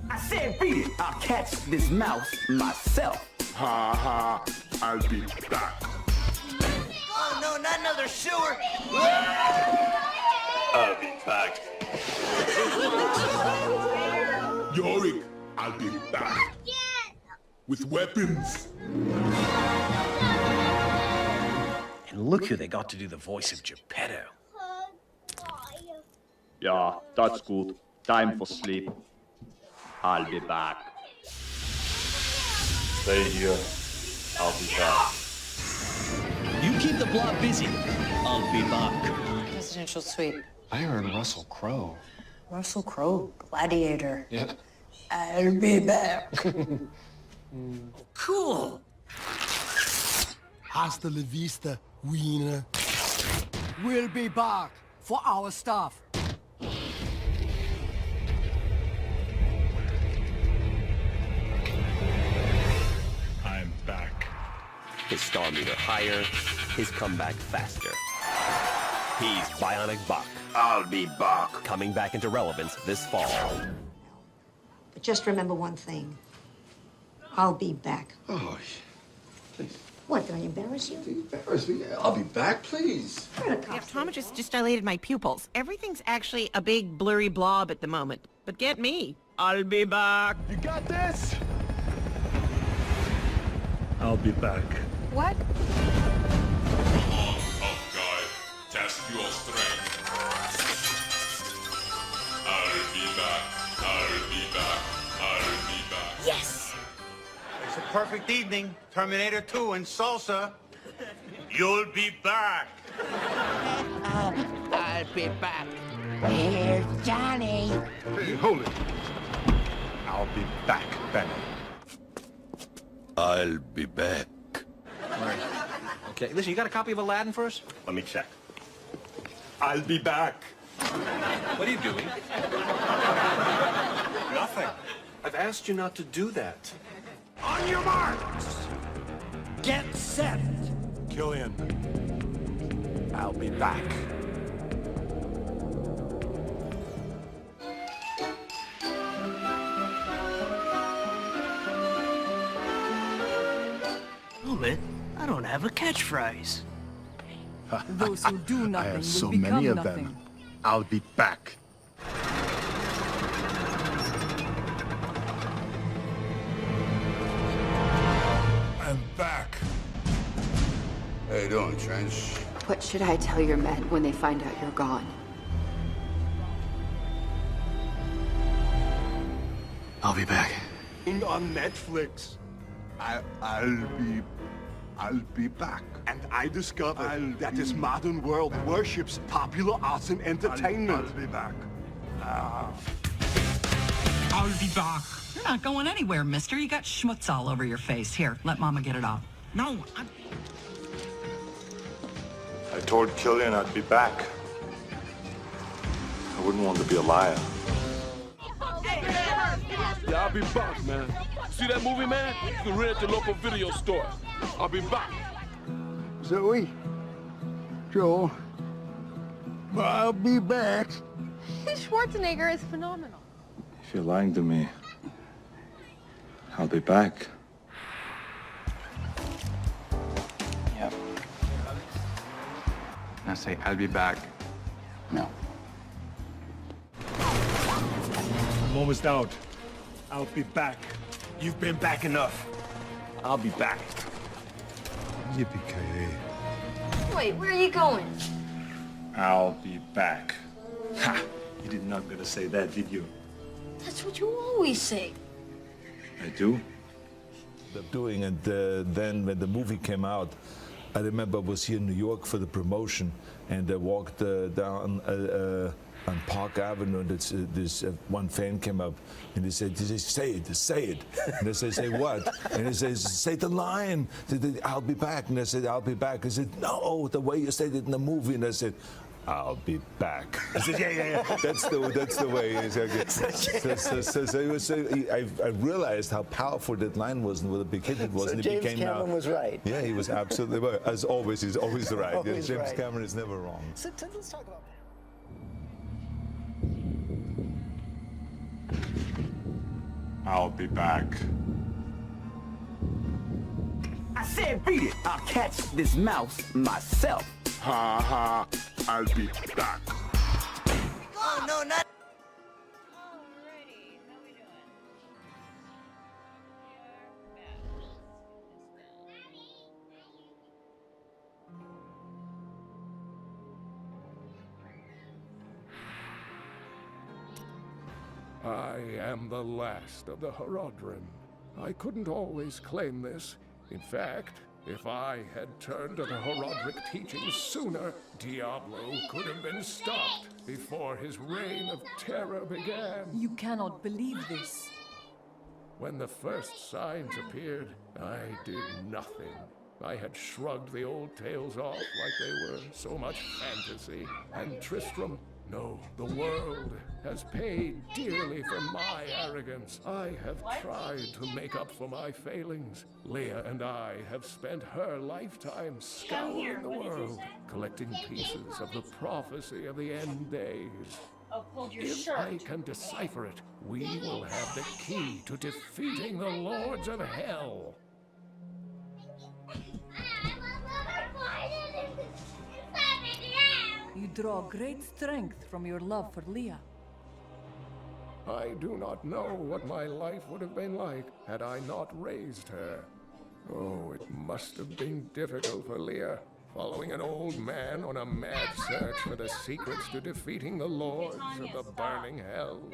I said beat it. I'll catch this mouse myself. Ha ha. I'll be back. Oh no, not another sewer. I'll be back. Yorick, I'll be back. With weapons. And look who they got to do the voice of Geppetto. Yeah, that's good. Time for sleep. I'll be back. Stay here. I'll be back. You keep the blob busy. I'll be back. Presidential suite. I heard Russell Crowe. Russell Crowe, Gladiator. Yeah. I'll be back. Cool. Hasta la vista, wiener. We'll be back for our stuff. I'm back. His star meter higher, his comeback faster. He's Bionic Bach. I'll be back. Coming back into relevance this fall. But just remember one thing. I'll be back. Oh, please. What, did I embarrass you? Embarrass me? I'll be back, please. The optometrist just dilated my pupils. Everything's actually a big blurry blob at the moment. But get me. I'll be back. You got this? I'll be back. What? Oh, God. Test your strength. I'll be back. I'll be back. I'll be back. Yes! It's a perfect evening. Terminator 2 and salsa. You'll be back. I'll be back. Here's Johnny. Hey, hold it. I'll be back, Benny. I'll be back. Right. Okay, listen, you got a copy of Aladdin for us? Let me check. I'll be back. What are you doing? Nothing. I've asked you not to do that. On your marks! Get set! Killian, I'll be back. Oh, man, I don't have a catchphrase. Those who do nothing I have will so become many of nothing. them. I'll be back. I'm back. How you doing, Trench? What should I tell your men when they find out you're gone? I'll be back. On Netflix. I'll be back. And I discovered that this modern world worships popular arts and entertainment. I'll be back. I'll be back. You're not going anywhere, mister. You got schmutz all over your face. Here, let Mama get it off. No, I told Killian I'd be back. I wouldn't want to be a liar. Yeah, I'll be back, man. See that movie, man? You can rent it at the local video store. I'll be back. Zoe, Joel, I'll be back. Schwarzenegger is phenomenal. If you're lying to me, I'll be back. Yep. Now say, I'll be back. No. I'm almost out. I'll be back. You've been back enough. I'll be back. Yippee-ki-yay. Wait, where are you going? I'll be back. Ha! You did not gonna say that, did you? That's what you always say. I do? Doing and then when the movie came out, I remember I was here in New York for the promotion, and I walked down on Park Avenue, and this one fan came up and he said, say it. And I said, say what? And he says, say the line. He said, I'll be back. And I said, I'll be back. He said, no, the way you said it in the movie. And I said, I'll be back. I said, yeah. That's the way. I realized how powerful that line was and what a big hit it was. So and it James became Cameron was right. Yeah, he was absolutely right. As always, he's always right. Always James right. Cameron is never wrong. So let's talk about. I'll be back. I said beat it. I'll catch this mouse myself. Ha ha. I'll be back. Oh, no, not. Alrighty, how we doing? I am the last of the Horodrim. I couldn't always claim this. In fact, if I had turned to the Horodric teachings sooner, Diablo could have been stopped before his reign of terror began. You cannot believe this. When the first signs appeared, I did nothing. I had shrugged the old tales off like they were so much fantasy. And Tristram, no, the world has paid dearly for my arrogance. I have tried to make up for my failings. Leah and I have spent her lifetime scouring the world, collecting pieces of the prophecy of the end days. Oh, hold your If shirt. I can decipher it, we will have the key to defeating the Lords of Hell. You draw great strength from your love for Leah. I do not know what my life would have been like had I not raised her. Oh, it must have been difficult for Leah. following an old man on a mad search for the secrets to defeating the lords of the burning hells.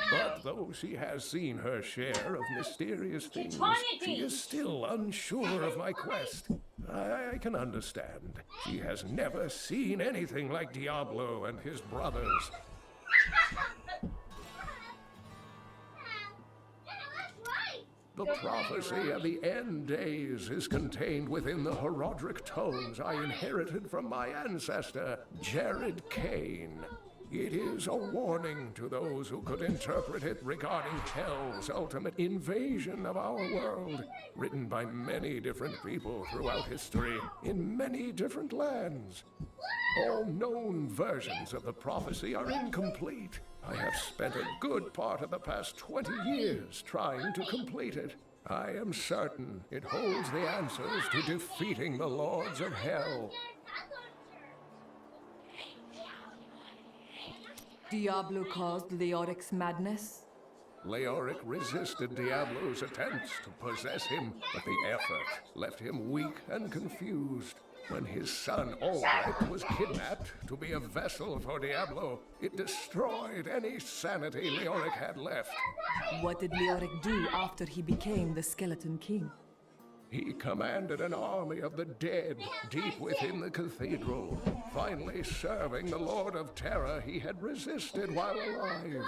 But though she has seen her share of mysterious things, she is still unsure of my quest. I can understand. She has never seen anything like Diablo and his brothers. The prophecy of the end days is contained within the Herodric tomes I inherited from my ancestor, Jared Kane. It is a warning to those who could interpret it regarding Hell's ultimate invasion of our world, written by many different people throughout history, in many different lands. All known versions of the prophecy are incomplete. I have spent a good part of the past 20 years trying to complete it. I am certain it holds the answers to defeating the Lords of Hell. Diablo caused Leoric's madness? Leoric resisted Diablo's attempts to possess him, but the effort left him weak and confused. When his son Ulrich was kidnapped to be a vessel for Diablo, it destroyed any sanity Leoric had left. What did Leoric do after he became the Skeleton King? He commanded an army of the dead deep within the cathedral, finally serving the Lord of Terror he had resisted while alive.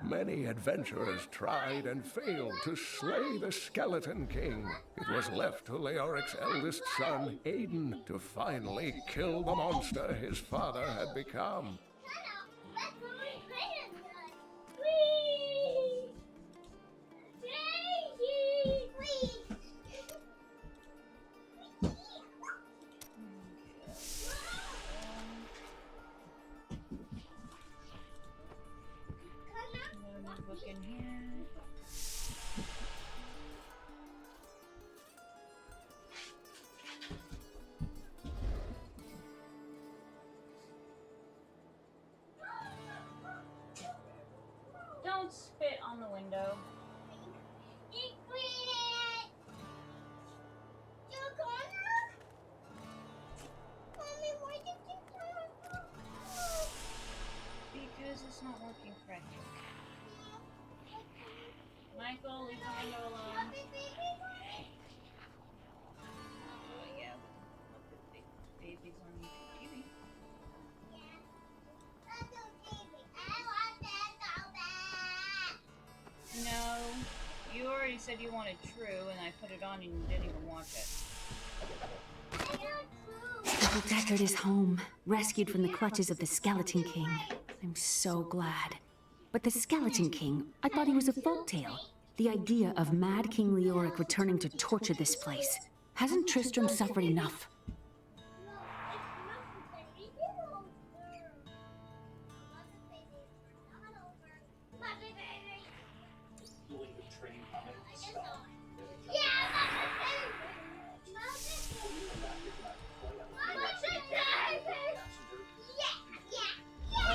Many adventurers tried and failed to slay the Skeleton King. It was left to Leoric's eldest son, Aiden, to finally kill the monster his father had become. Don't spit on the window. Because it's not working correctly. Michael, leave the window alone. Oh yeah, look at the babies on YouTube TV. No, you already said you wanted True, and I put it on and you didn't even watch it. Little Deckard is home, rescued from the clutches of the Skeleton King. I'm so glad. But the Skeleton King, I thought he was a folktale. The idea of Mad King Leoric returning to torture this place. Hasn't Tristram suffered enough?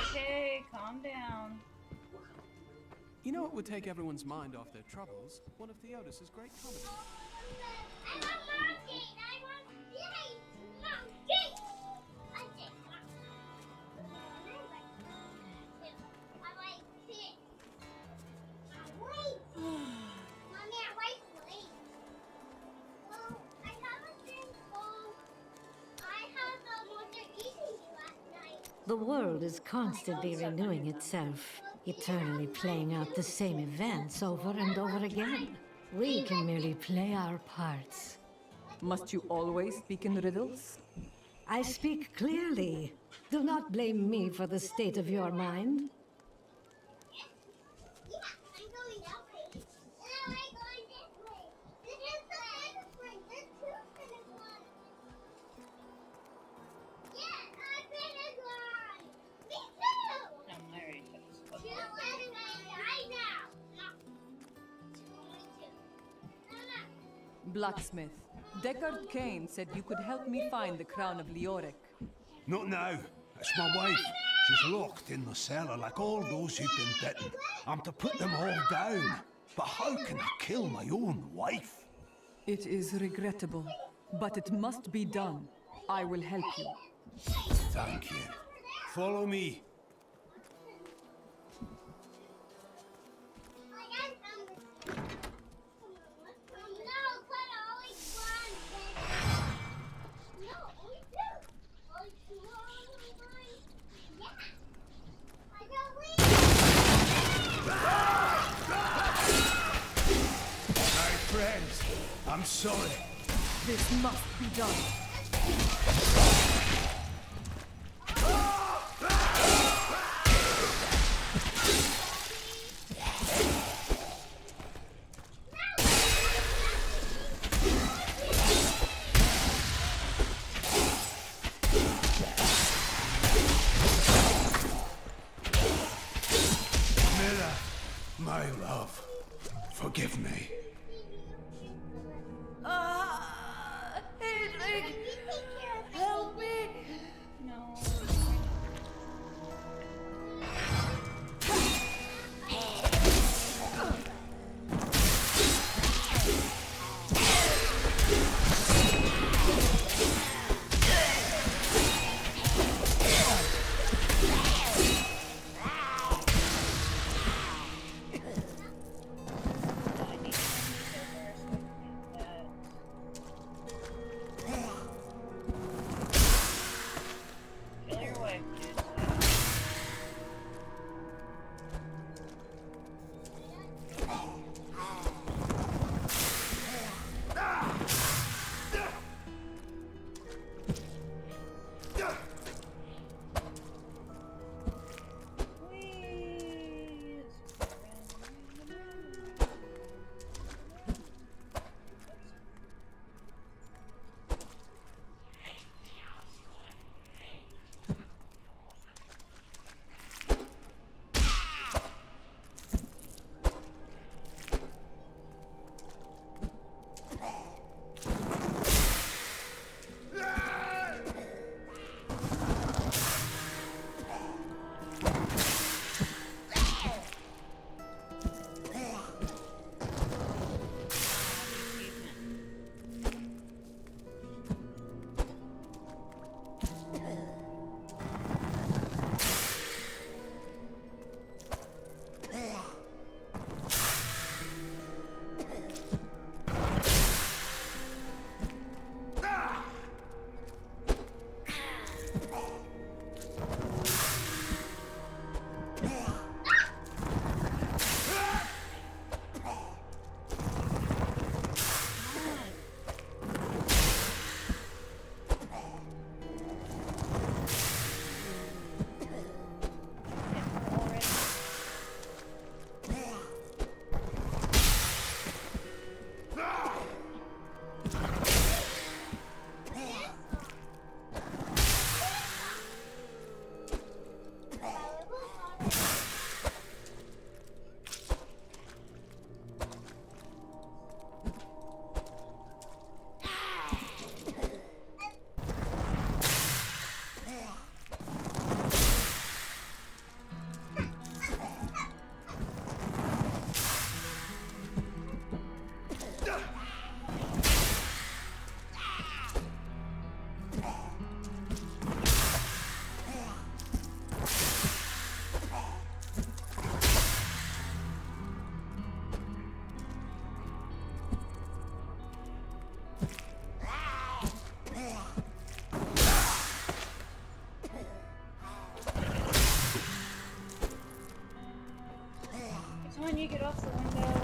Okay, calm down. You know what would take everyone's mind off their troubles? One of Theodos's great comedies. The world is constantly renewing itself, eternally playing out the same events over and over again. We can merely play our parts. Must you always speak in riddles? I speak clearly. Do not blame me for the state of your mind. Blacksmith, Deckard Kane said you could help me find the crown of Leoric. Not now. It's my wife. She's locked in the cellar like all those who've been bitten. I'm to put them all down. But how can I kill my own wife? It is regrettable. But it must be done. I will help you. Thank you. Follow me. My friends, I'm sorry. This must be done. Mira, my love, forgive me. Hedwig, help me. No. Kill your wife, dude. When you get off the window.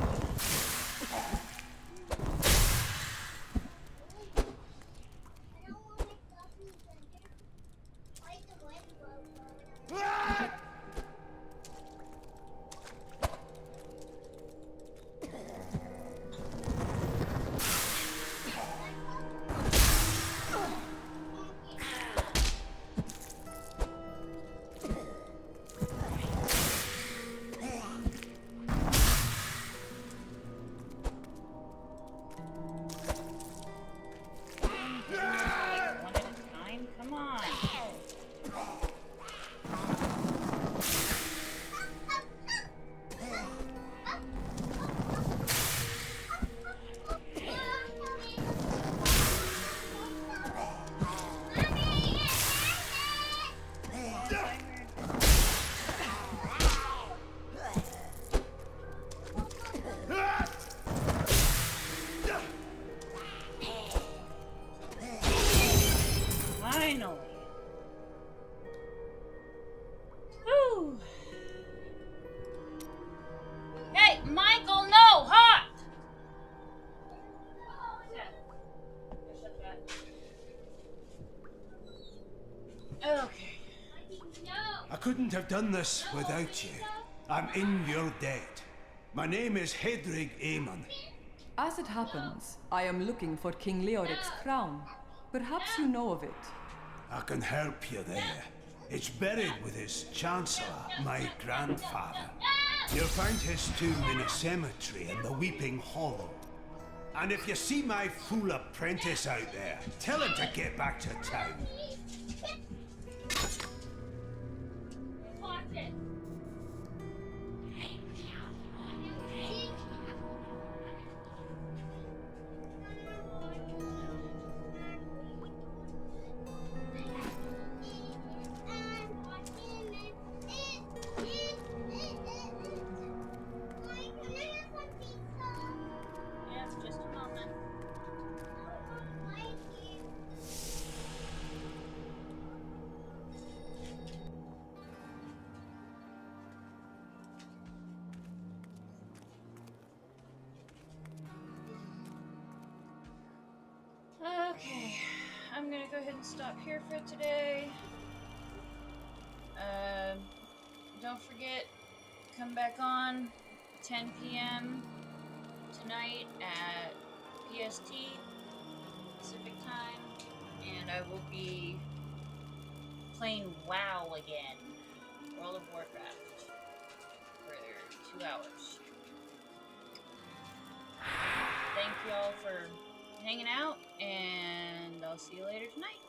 have done this without you. I'm in your debt. My name is Hedrig Aemon. As it happens, I am looking for King Leoric's crown. Perhaps you know of it. I can help you there. It's buried with his chancellor, my grandfather. You'll find his tomb in a cemetery in the Weeping Hollow. And if you see my fool apprentice out there, tell him to get back to town. Yes, just a moment. Okay, I'm gonna go ahead and stop here for today. Don't forget, come back on 10 p.m. tonight at PST, Pacific Time, and I will be playing WoW again, World of Warcraft, for 2 hours. Thank you all for hanging out, and I'll see you later tonight.